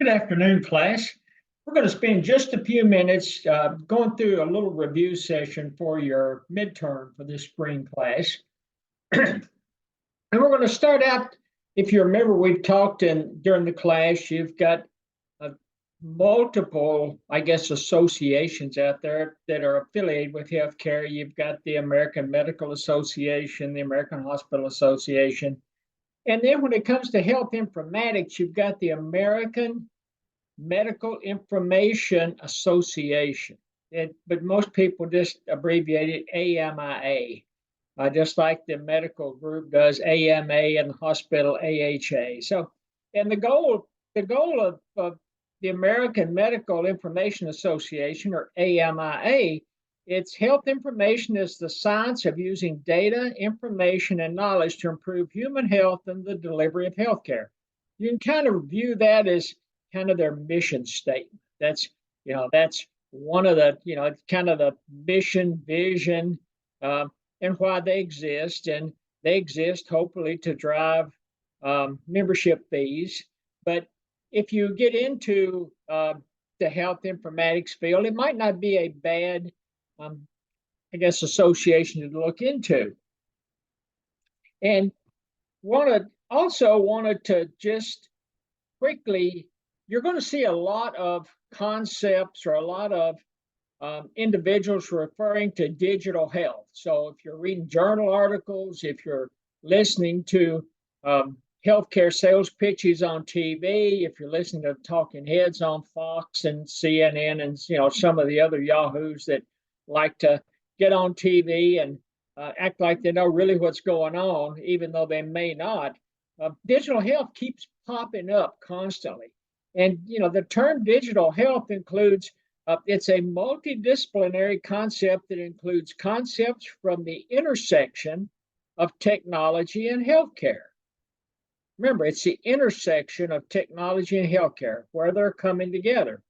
Good afternoon, class. We're going to spend just a few minutes going through a little review session for your midterm for this spring class. And we're going to start out, if you remember, we've talked during the class, you've got multiple, I guess, associations out there that are affiliated with healthcare. You've got the American Medical Association, the American Hospital Association. And then when it comes to health informatics, you've got the American Medical Information Association. But most people just abbreviate it AMIA, just like the medical group does AMA and the hospital AHA. So, and the goal of the American Medical Information Association, or AMIA, its health information is the science of using data, information, and knowledge to improve human health and the delivery of healthcare. You can kind of view that as kind of their mission statement. That's one of the, kind of the mission, vision, and why they exist. And they exist hopefully to drive membership fees. But if you get into the health informatics field, it might not be a bad, I guess, association to look into. And wanted to just quickly, you're going to see a lot of concepts or a lot of individuals referring to digital health. So if you're reading journal articles, if you're listening to healthcare sales pitches on TV, if you're listening to talking heads on Fox and CNN and some of the other yahoos that like to get on TV and act like they know really what's going on, even though they may not, digital health keeps popping up constantly. And the term digital health includes, it's a multidisciplinary concept that includes concepts from the intersection of technology and healthcare. Remember, it's the intersection of technology and healthcare where they're coming together.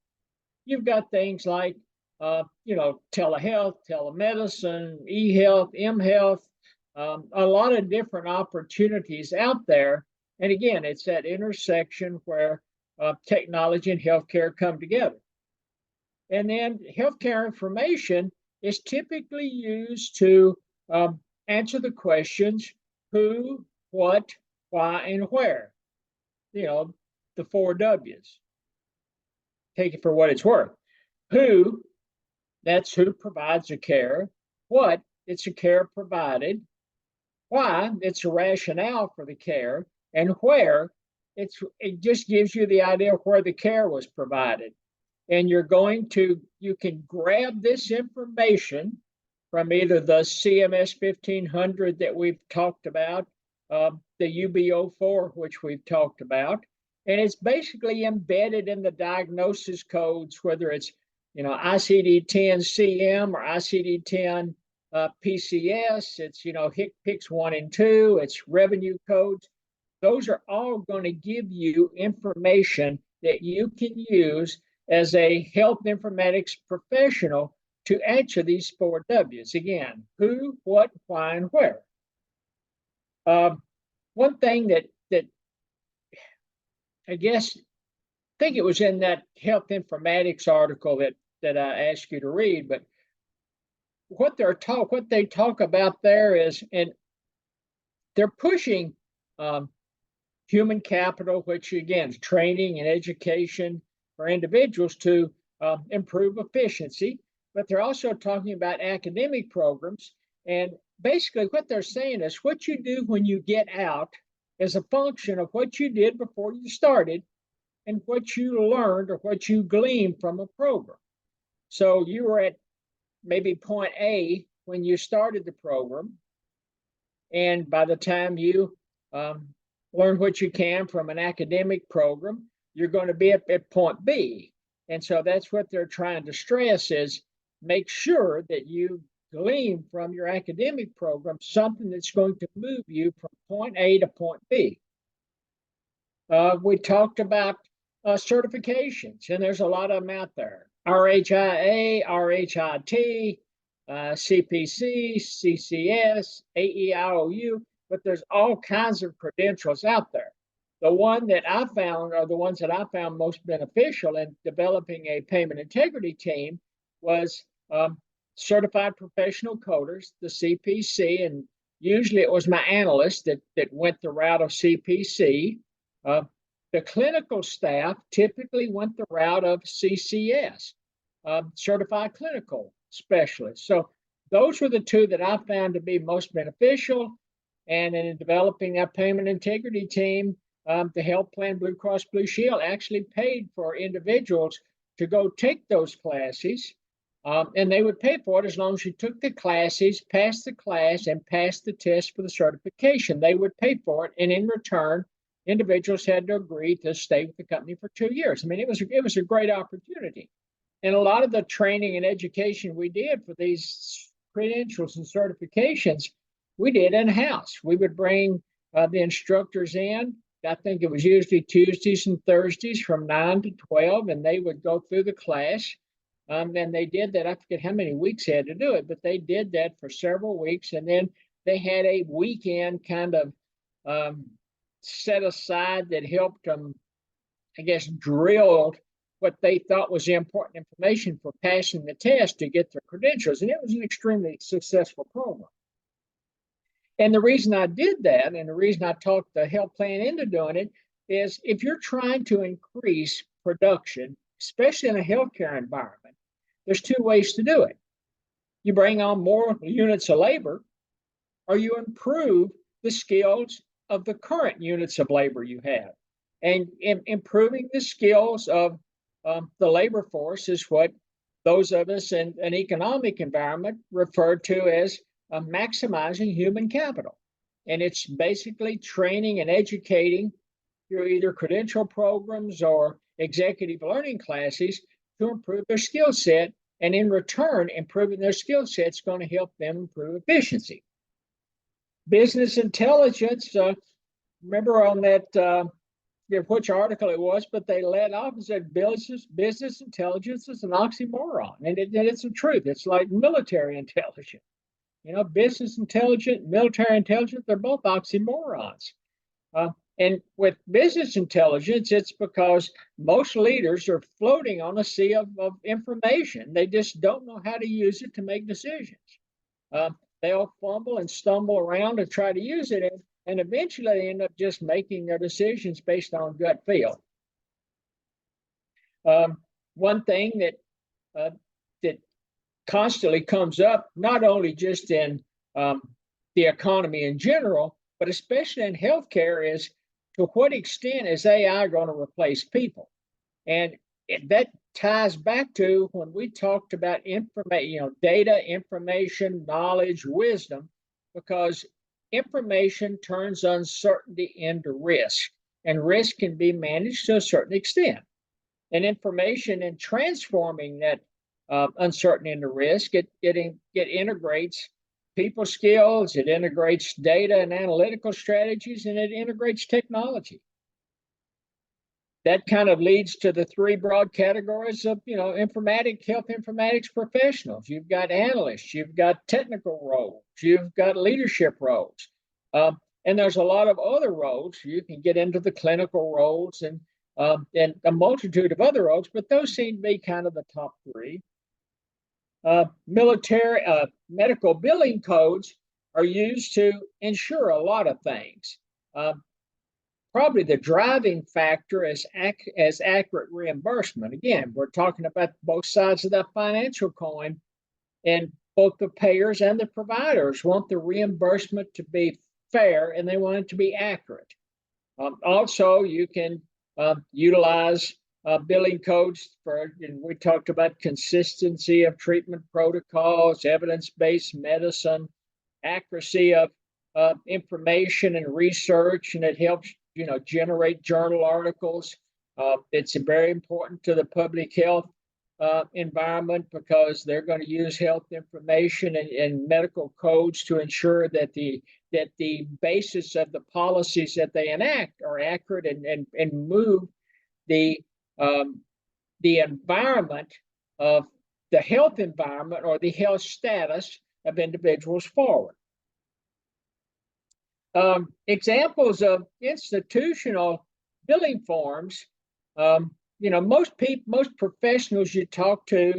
You've got things like, telehealth, telemedicine, e-health, m-health, a lot of different opportunities out there. And again, it's that intersection where technology and healthcare come together. And then healthcare information is typically used to answer the questions who, what, why, and where. The 4 W's. Take it for what it's worth. Who, that's who provides the care. What, it's the care provided. Why, it's a rationale for the care. And where, it just gives you the idea of where the care was provided. And you can grab this information from either the CMS 1500 that we've talked about, the UB04, which we've talked about, and it's basically embedded in the diagnosis codes, whether it's ICD-10-CM or ICD-10 PCS, it's HCPCS 1 and 2, it's revenue codes. Those are all going to give you information that you can use as a health informatics professional to answer these 4 W's. Again, who, what, why, and where. One thing that I think it was in that health informatics article that I asked you to read, but what they talk about there is, and they're pushing human capital, which again is training and education for individuals to improve efficiency, but they're also talking about academic programs. And basically what they're saying is what you do when you get out is a function of what you did before you started and what you learned or what you gleaned from a program. So you were at maybe point A when you started the program, and by the time you learn what you can from an academic program, you're going to be at point B. And so that's what they're trying to stress is make sure that you glean from your academic program something that's going to move you from point A to point B. We talked about certifications, and there's a lot of them out there. RHIA, RHIT, CPC, CCS, AEIOU, but there's all kinds of credentials out there. The one that I found, or the ones that I found most beneficial in developing a payment integrity team, was certified professional coders, the CPC, and usually it was my analyst that went the route of CPC. The clinical staff typically went the route of CCS, certified clinical specialists. So those were the two that I found to be most beneficial. And in developing that payment integrity team, the health plan Blue Cross Blue Shield actually paid for individuals to go take those classes. And they would pay for it as long as you took the classes, passed the class, and passed the test for the certification. They would pay for it. And in return, individuals had to agree to stay with the company for 2 years. I mean, it was a great opportunity. And a lot of the training and education we did for these credentials and certifications, we did in-house. We would bring the instructors in. I think it was usually Tuesdays and Thursdays from 9 to 12, and they would go through the class. And they did that. I forget how many weeks they had to do it, but they did that for several weeks. And then they had a weekend kind of set aside that helped them, I guess, drill what they thought was the important information for passing the test to get their credentials. And it was an extremely successful program. And the reason I did that, and the reason I talked the health plan into doing it, is if you're trying to increase production, especially in a healthcare environment, there's two ways to do it. You bring on more units of labor, or you improve the skills of the current units of labor you have. And improving the skills of the labor force is what those of us in an economic environment refer to as maximizing human capital. And it's basically training and educating through either credential programs or executive learning classes to improve their skill set. And in return, improving their skill set is going to help them improve efficiency. Business intelligence, remember on that, which article it was, but they led off and said business intelligence is an oxymoron. And it's the truth. It's like military intelligence. You know, business intelligence, military intelligence, they're both oxymorons. And with business intelligence, it's because most leaders are floating on a sea of information. They just don't know how to use it to make decisions. They'll fumble and stumble around and try to use it, and eventually they end up just making their decisions based on gut feel. One thing that constantly comes up, not only just in the economy in general, but especially in healthcare, is to what extent is AI going to replace people? And that ties back to when we talked about information, data, information, knowledge, wisdom, because information turns uncertainty into risk, and risk can be managed to a certain extent. And information and transforming that uncertainty into risk, it integrates people skills, it integrates data and analytical strategies, and it integrates technology. That kind of leads to the three broad categories of, health informatics professionals. You've got analysts, you've got technical roles, you've got leadership roles. And there's a lot of other roles. You can get into the clinical roles and a multitude of other roles, but those seem to be kind of the top three. Medical billing codes are used to ensure a lot of things. Probably the driving factor is accurate reimbursement. Again, we're talking about both sides of that financial coin, and both the payers and the providers want the reimbursement to be fair, and they want it to be accurate. Also, you can utilize billing codes and we talked about consistency of treatment protocols, evidence-based medicine, accuracy of information and research, and it helps generate journal articles. It's very important to the public health environment because they're going to use health information and medical codes to ensure that the basis of the policies that they enact are accurate and move the environment of the health environment or the health status of individuals forward. Examples of institutional billing forms, most professionals you talk to,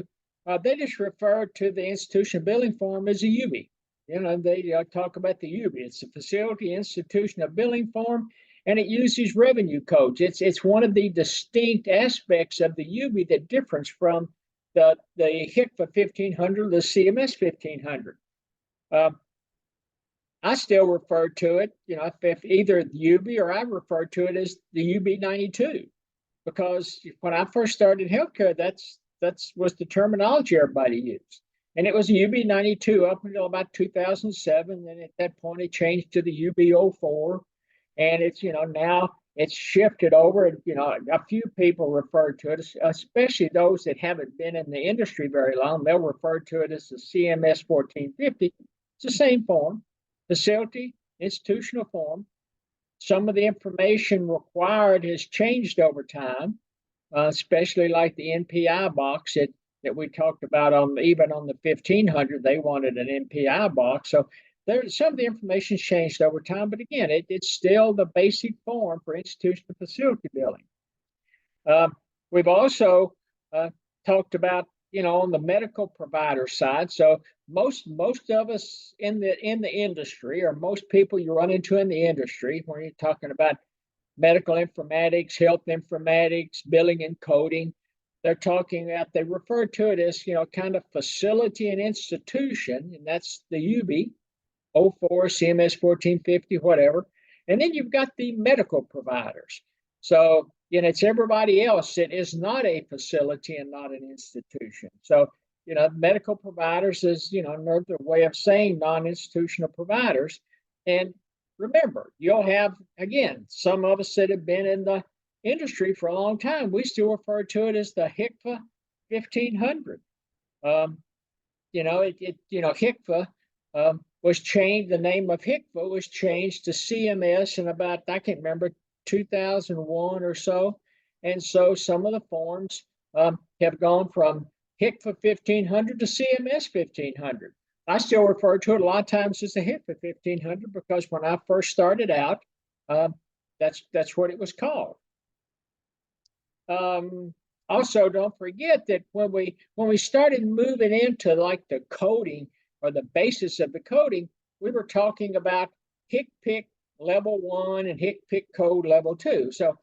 they just refer to the institution billing form as a UBI. They talk about the UBI. It's a facility institutional billing form, and it uses revenue codes. It's one of the distinct aspects of the UBI that differs from the HCFA 1500, the CMS 1500. I still refer to it, if either the UBI or I refer to it as the UB 92, because when I first started healthcare, that's was the terminology everybody used. And it was a UB 92 up until about 2007. And at that point, it changed to the UB 04. And it's, now it's shifted over. And, a few people refer to it, especially those that haven't been in the industry very long. They'll refer to it as the CMS 1450. It's the same form, facility, institutional form. Some of the information required has changed over time, especially like the NPI box that we talked about even on the 1500, they wanted an NPI box. So some of the information changed over time, but again, it's still the basic form for institutional facility billing. We've also talked about, on the medical provider side. So most of us in the industry, or most people you run into in the industry, when you're talking about medical informatics, health informatics, billing and coding, they refer to it as, kind of facility and institution, and that's the UBI, 04, CMS 1450, whatever. And then you've got the medical providers. So, it's everybody else that is not a facility and not an institution. So, medical providers is, another way of saying non-institutional providers. And remember, you'll have, again, some of us that have been in the industry for a long time, we still refer to it as the HCFA 1500. HCFA was changed, the name of HCFA was changed to CMS in about, I can't remember, 2001 or so. And so some of the forms have gone from HCFA 1500 to CMS 1500. I still refer to it a lot of times as the HCFA 1500 because when I first started out, that's what it was called. Also, don't forget that when we started moving into like the coding or the basis of the coding, we were talking about HCPC level 1 and HCPC code level 2. So,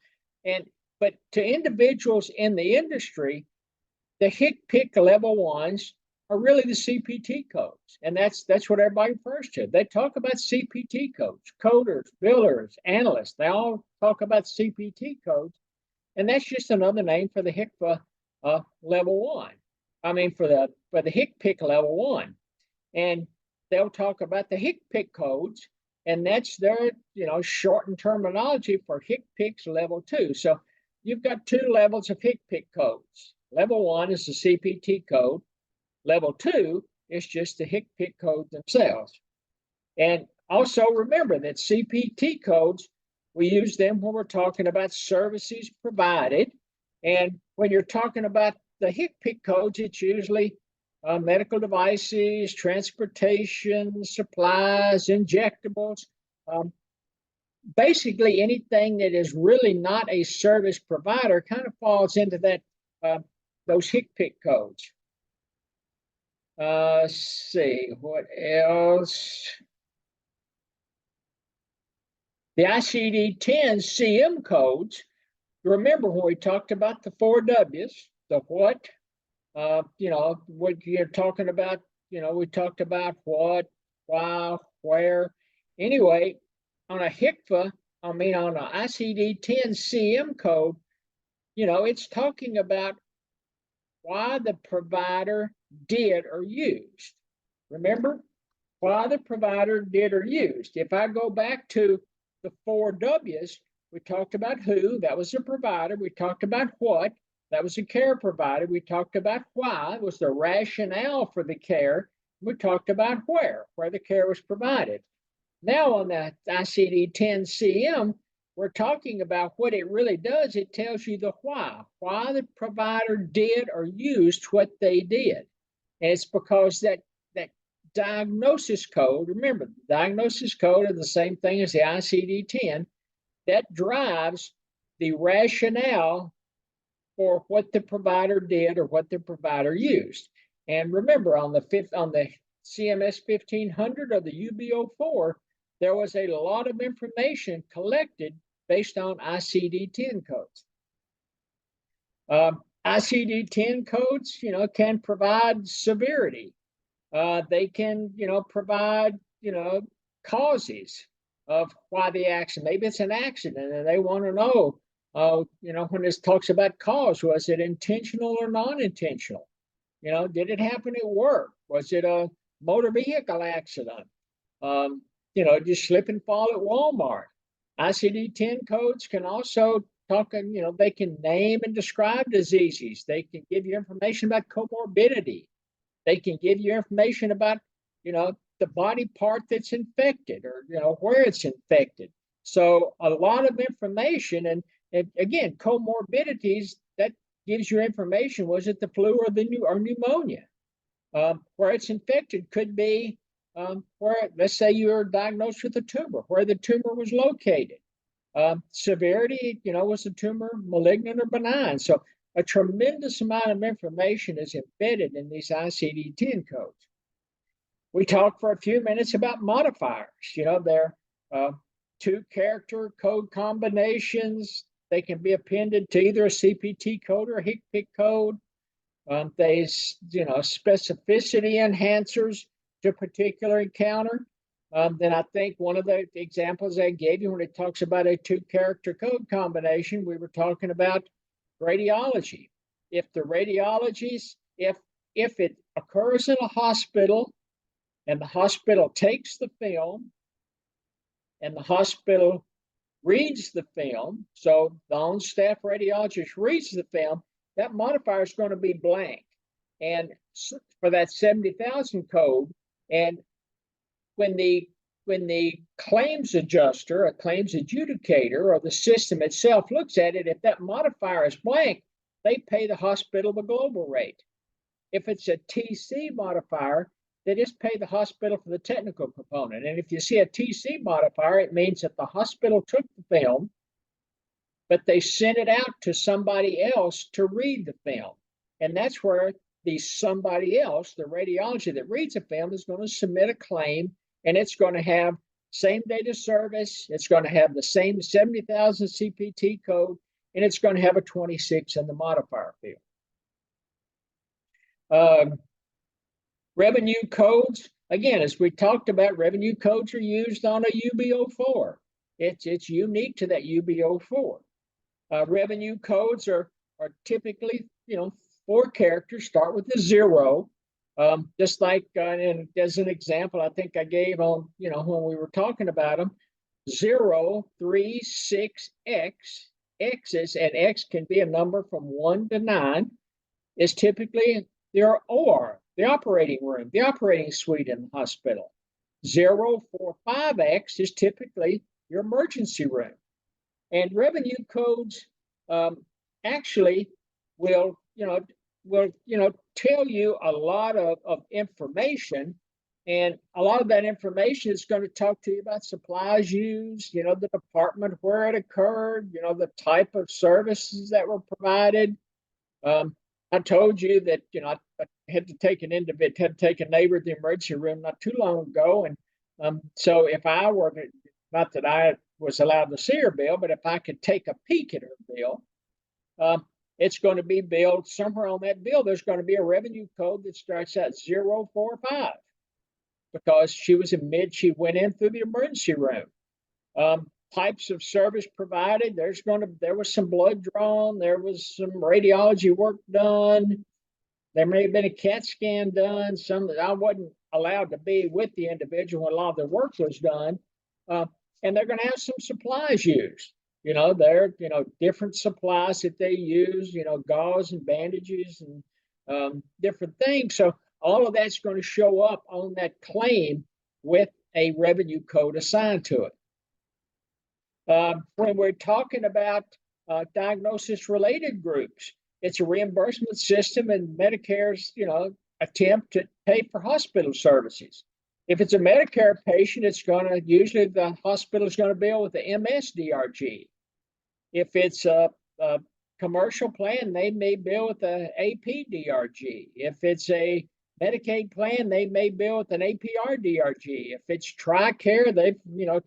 but to individuals in the industry, the HCPC level 1s are really the CPT codes, and that's what everybody refers to. They talk about CPT codes, coders, billers, analysts. They all talk about CPT codes, and that's just another name for the HCFA level 1. I mean, for the HCPC level 1, and they'll talk about the HCPC codes, and that's their shortened terminology for HCPC's level 2. So you've got two levels of HCPC codes. Level 1 is the CPT code. Level 2 is just the HCPC codes themselves. And also remember that CPT codes, we use them when we're talking about services provided. And when you're talking about the HCPC codes, it's usually medical devices, transportation, supplies, injectables, basically anything that is really not a service provider kind of falls into that those HCPC codes. Let's see, what else? The ICD-10 CM codes, remember when we talked about the 4 W's, the what, what you're talking about, we talked about what, why, where. Anyway, on a HCFA, on an ICD-10 CM code, it's talking about why the provider did or used. Remember, why the provider did or used. If I go back to the 4 W's, we talked about who, that was the provider. We talked about what, that was the care provider. We talked about why, it was the rationale for the care. We talked about where the care was provided. Now on the ICD-10 CM, we're talking about what it really does. It tells you the why the provider did or used what they did. And it's because that diagnosis code, remember, the diagnosis code is the same thing as the ICD-10, that drives the rationale for what the provider did or what the provider used. And remember, on the CMS 1500 or the UB04, there was a lot of information collected based on ICD-10 codes. ICD-10 codes, can provide severity. They can, provide, causes of why the accident. Maybe it's an accident, and they want to know, when this talks about cause, was it intentional or non-intentional? Did it happen at work? Was it a motor vehicle accident? Just slip and fall at Walmart. ICD-10 codes can also talk, they can name and describe diseases. They can give you information about comorbidity. They can give you information about, the body part that's infected or, where it's infected. So a lot of information. And again, comorbidities, that gives you information. Was it the flu or pneumonia? Where it's infected could be where, let's say you're diagnosed with a tumor, where the tumor was located. Severity, was the tumor malignant or benign? So a tremendous amount of information is embedded in these ICD-10 codes. We talked for a few minutes about modifiers. They're two-character code combinations. They can be appended to either a CPT code or a HCPC code. They, specificity enhancers to a particular encounter. Then I think one of the examples I gave you when it talks about a two-character code combination, we were talking about radiology. If the radiologies, if it occurs in a hospital and the hospital takes the film and the hospital reads the film, so the on-staff radiologist reads the film, that modifier is going to be blank. And for that 70,000 code, and when the claims adjuster, a claims adjudicator, or the system itself looks at it, if that modifier is blank, they pay the hospital the global rate. If it's a TC modifier, they just pay the hospital for the technical component. And if you see a TC modifier, it means that the hospital took the film, but they sent it out to somebody else to read the film. And that's where the somebody else, the radiology that reads the film, is going to submit a claim, and it's going to have same data service. It's going to have the same 70,000 CPT code, and it's going to have a 26 in the modifier field. Revenue codes, again, as we talked about, revenue codes are used on a UB04. It's unique to that UB04. Revenue codes are typically, 4 characters, start with a 0. Just like, and as an example, I think I gave on, when we were talking about them, 0, 3, 6, X, X's, and X can be a number from 1 to 9, is typically their OR, the operating room, the operating suite in the hospital. 0, 4, 5X is typically your emergency room. And revenue codes actually will tell you a lot of information, and a lot of that information is going to talk to you about supplies used, the department where it occurred, the type of services that were provided. I told you that I had to take a neighbor to the emergency room not too long ago, and so if I were to, not that I was allowed to see her bill, but if I could take a peek at her bill, it's going to be billed somewhere on that bill. There's going to be a revenue code that starts at 045 because she went in through the emergency room. Types of service provided. There was some blood drawn. There was some radiology work done. There may have been a CAT scan done. I wasn't allowed to be with the individual when a lot of the work was done. And they're going to have some supplies used. There are, different supplies that they use, gauze and bandages and different things. So all of that's going to show up on that claim with a revenue code assigned to it. When we're talking about diagnosis-related groups, it's a reimbursement system, and Medicare's, attempt to pay for hospital services. If it's a Medicare patient, usually the hospital is going to bill with the MSDRG. If it's a commercial plan, they may bill with a APDRG. If it's a Medicaid plan, they may bill with an APRDRG. If it's TRICARE,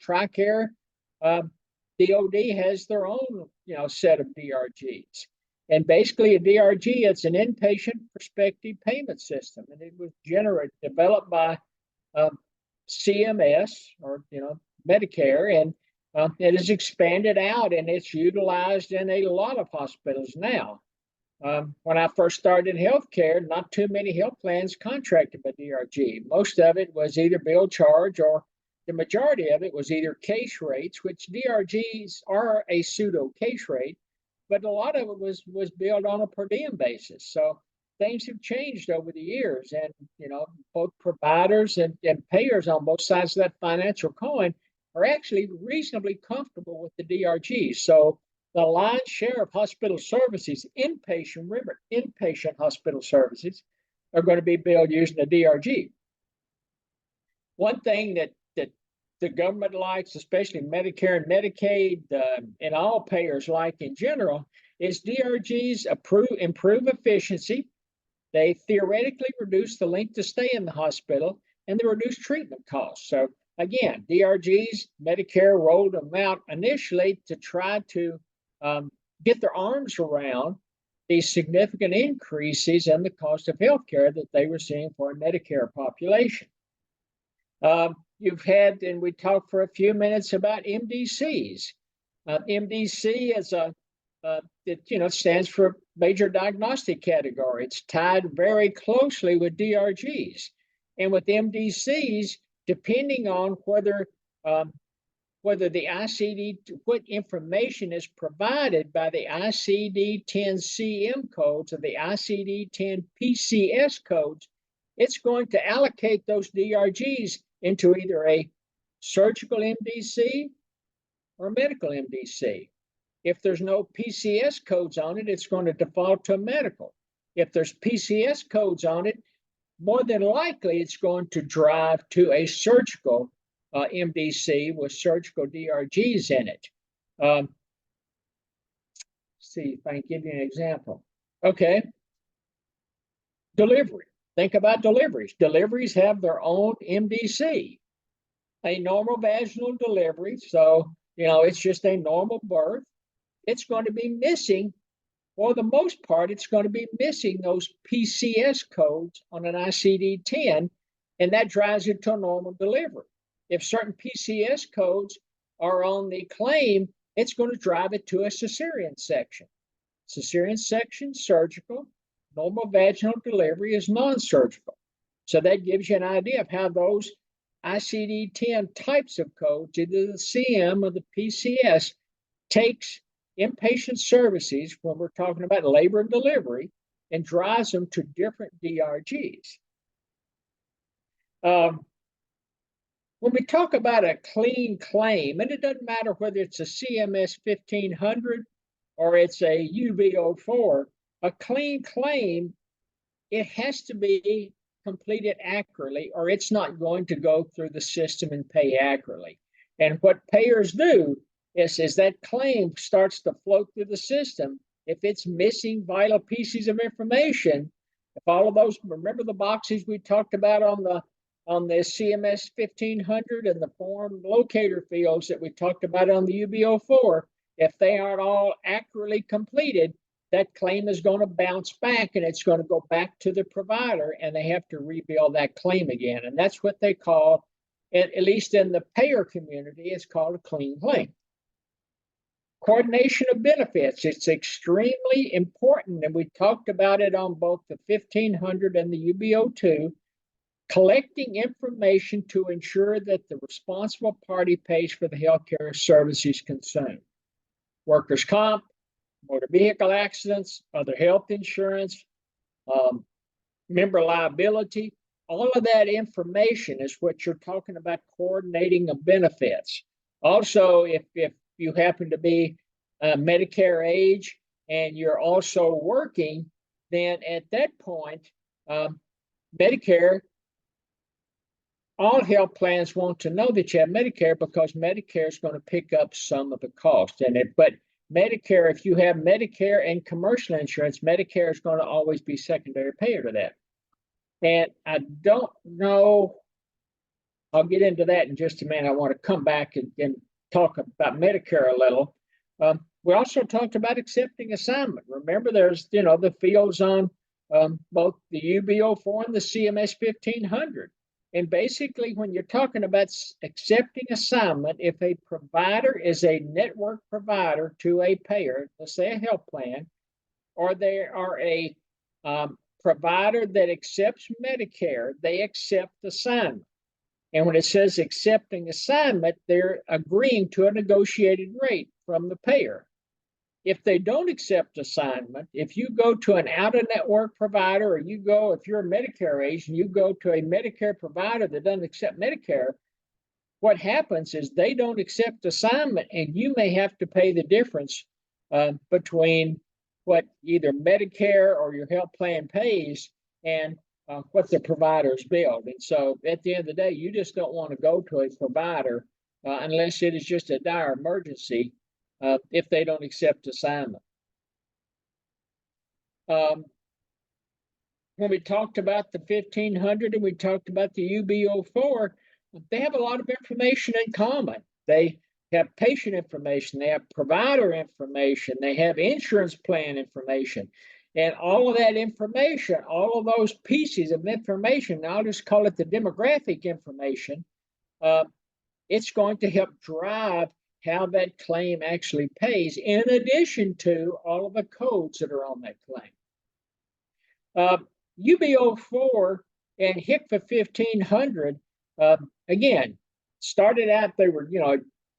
TRICARE, DOD has their own, set of DRGs. And basically a DRG, it's an inpatient prospective payment system. And it was developed by CMS or, Medicare, and it is expanded out and it's utilized in a lot of hospitals now. When I first started in healthcare, not too many health plans contracted with DRG. Most of it was either bill charge, or the majority of it was either case rates, which DRGs are a pseudo case rate, but a lot of it was billed on a per diem basis. So things have changed over the years, and both providers and payers on both sides of that financial coin are actually reasonably comfortable with the DRG. So the lion's share of hospital services, inpatient hospital services, are going to be billed using the DRG. One thing that the government likes, especially Medicare and Medicaid, and all payers like in general, is DRGs improve efficiency. They theoretically reduce the length of stay in the hospital, and they reduce treatment costs. So again, DRGs, Medicare rolled them out initially to try to get their arms around these significant increases in the cost of healthcare that they were seeing for a Medicare population. You've had, and we talked for a few minutes about MDCs. MDC is it stands for major diagnostic category. It's tied very closely with DRGs, and with MDCs, depending on whether the ICD, what information is provided by the ICD-10-CM codes or the ICD-10 PCS codes, it's going to allocate those DRGs into either a surgical MDC or medical MDC. If there's no PCS codes on it, it's going to default to a medical. If there's PCS codes on it, more than likely it's going to drive to a surgical MDC with surgical DRGs in it. See if I can give you an example. Okay. Delivery. Think about deliveries. Deliveries have their own MDC. A normal vaginal delivery, so, it's just a normal birth. It's going to be missing, for the most part, it's going to be missing those PCS codes on an ICD-10, and that drives it to a normal delivery. If certain PCS codes are on the claim, it's going to drive it to a cesarean section. Cesarean section, surgical. Normal vaginal delivery is non-surgical. So that gives you an idea of how those ICD-10 types of codes, either the CM or the PCS, takes inpatient services, when we're talking about labor and delivery, and drives them to different DRGs. When we talk about a clean claim, and it doesn't matter whether it's a CMS 1500 or it's a UB04, a clean claim, it has to be completed accurately, or it's not going to go through the system and pay accurately. And what payers do is that claim starts to float through the system. If it's missing vital pieces of information, if all of those, remember the boxes we talked about on the CMS 1500 and the form locator fields that we talked about on the UB04, if they aren't all accurately completed, that claim is going to bounce back and it's going to go back to the provider, and they have to rebuild that claim again. And that's what they call, at least in the payer community, it's called a clean claim. Coordination of benefits, it's extremely important, and we talked about it on both the 1500 and the UB02, collecting information to ensure that the responsible party pays for the healthcare services consumed. Workers' comp, motor vehicle accidents, other health insurance, member liability, all of that information is what you're talking about, coordinating of benefits. Also, if you happen to be Medicare age and you're also working, then at that point, Medicare, all health plans want to know that you have Medicare, because Medicare is going to pick up some of the cost in it. But Medicare, if you have Medicare and commercial insurance, Medicare is going to always be secondary payer to that. And I don't know, I'll get into that in just a minute. I want to come back and talk about Medicare a little. We also talked about accepting assignment. Remember, there's, the fields on both the UB04 and the CMS 1500. And basically, when you're talking about accepting assignment, if a provider is a network provider to a payer, let's say a health plan, or they are a provider that accepts Medicare, they accept assignment. And when it says accepting assignment, they're agreeing to a negotiated rate from the payer. If they don't accept assignment, if you go to an out-of-network provider, or if you're a Medicare agent, you go to a Medicare provider that doesn't accept Medicare, what happens is they don't accept assignment, and you may have to pay the difference between what either Medicare or your health plan pays and what the provider's billed. And so at the end of the day, you just don't want to go to a provider unless it is just a dire emergency if they don't accept assignment. When we talked about the 1500 and we talked about the UB04, they have a lot of information in common. They have patient information, they have provider information, they have insurance plan information. And all of that information, all of those pieces of information, I'll just call it the demographic information, it's going to help drive how that claim actually pays, in addition to all of the codes that are on that claim. UB04 and HCFA 1500, again, started out, they were,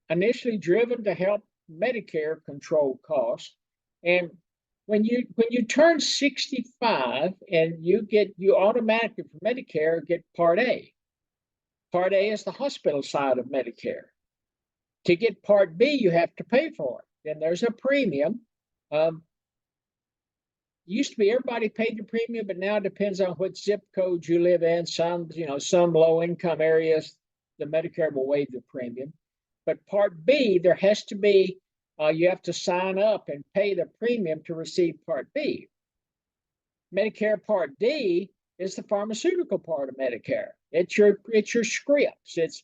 initially driven to help Medicare control costs. And when you turn 65 and you automatically for Medicare get Part A. Part A is the hospital side of Medicare. To get Part B, you have to pay for it. Then there's a premium. Used to be everybody paid the premium, but now it depends on what zip code you live in. Some low-income areas, the Medicare will waive the premium. But Part B, there has to be, you have to sign up and pay the premium to receive Part B. Medicare Part D is the pharmaceutical part of Medicare. It's your scripts. It's,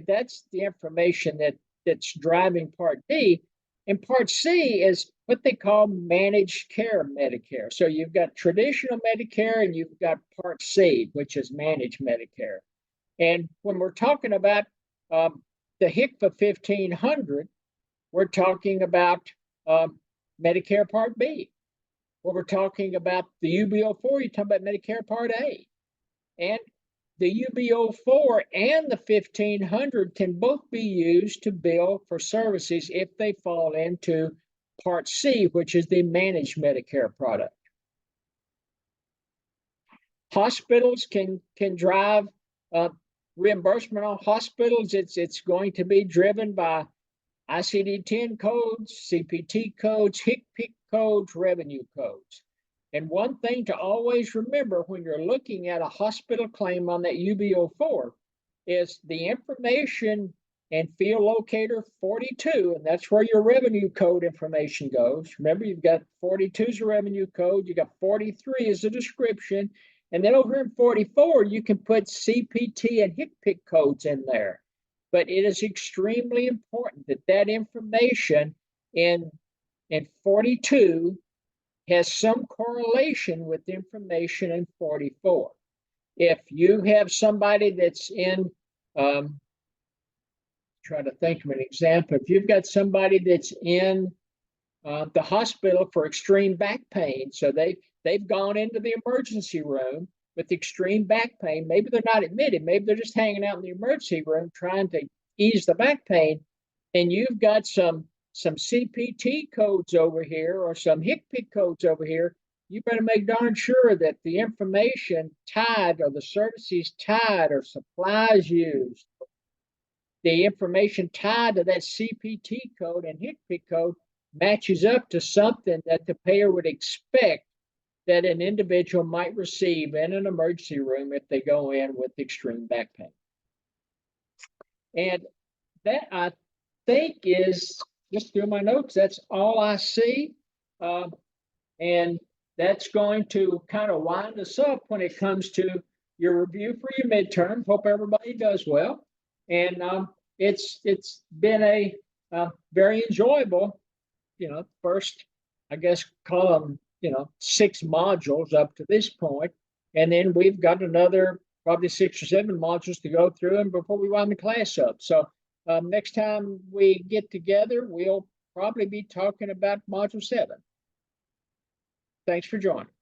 that's the information that's driving Part D. And Part C is what they call managed care Medicare. So you've got traditional Medicare and you've got Part C, which is managed Medicare. And when we're talking about the HCFA 1500, we're talking about Medicare Part B. When we're talking about the UB04, you're talking about Medicare Part A. And the UB04 and the 1500 can both be used to bill for services if they fall into Part C, which is the managed Medicare product. Hospitals can drive reimbursement on hospitals. It's going to be driven by ICD-10 codes, CPT codes, HCPC codes, revenue codes. And one thing to always remember when you're looking at a hospital claim on that UB04 is the information and field locator 42, and that's where your revenue code information goes. Remember, you've got 42 is a revenue code, you got 43 as a description, and then over in 44, you can put CPT and HCPC codes in there. But it is extremely important that information in 42 has some correlation with information in 44. If you have somebody that's in, try to think of an example. If you've got somebody that's in the hospital for extreme back pain, so they've gone into the emergency room with extreme back pain. Maybe they're not admitted. Maybe they're just hanging out in the emergency room trying to ease the back pain, and you've got some CPT codes over here or some HCPC codes over here. You better make darn sure that the information tied or the services tied or supplies used, the information tied to that CPT code and HCPC code matches up to something that the payer would expect that an individual might receive in an emergency room if they go in with extreme back pain. And that, I think, is just through my notes, that's all I see. And that's going to kind of wind us up when it comes to your review for your midterm. Hope everybody does well. And it's been a very enjoyable, first, I guess, call them, 6 modules up to this point. And then we've got another probably 6 or 7 modules to go through and before we wind the class up. So next time we get together, we'll probably be talking about module 7. Thanks for joining.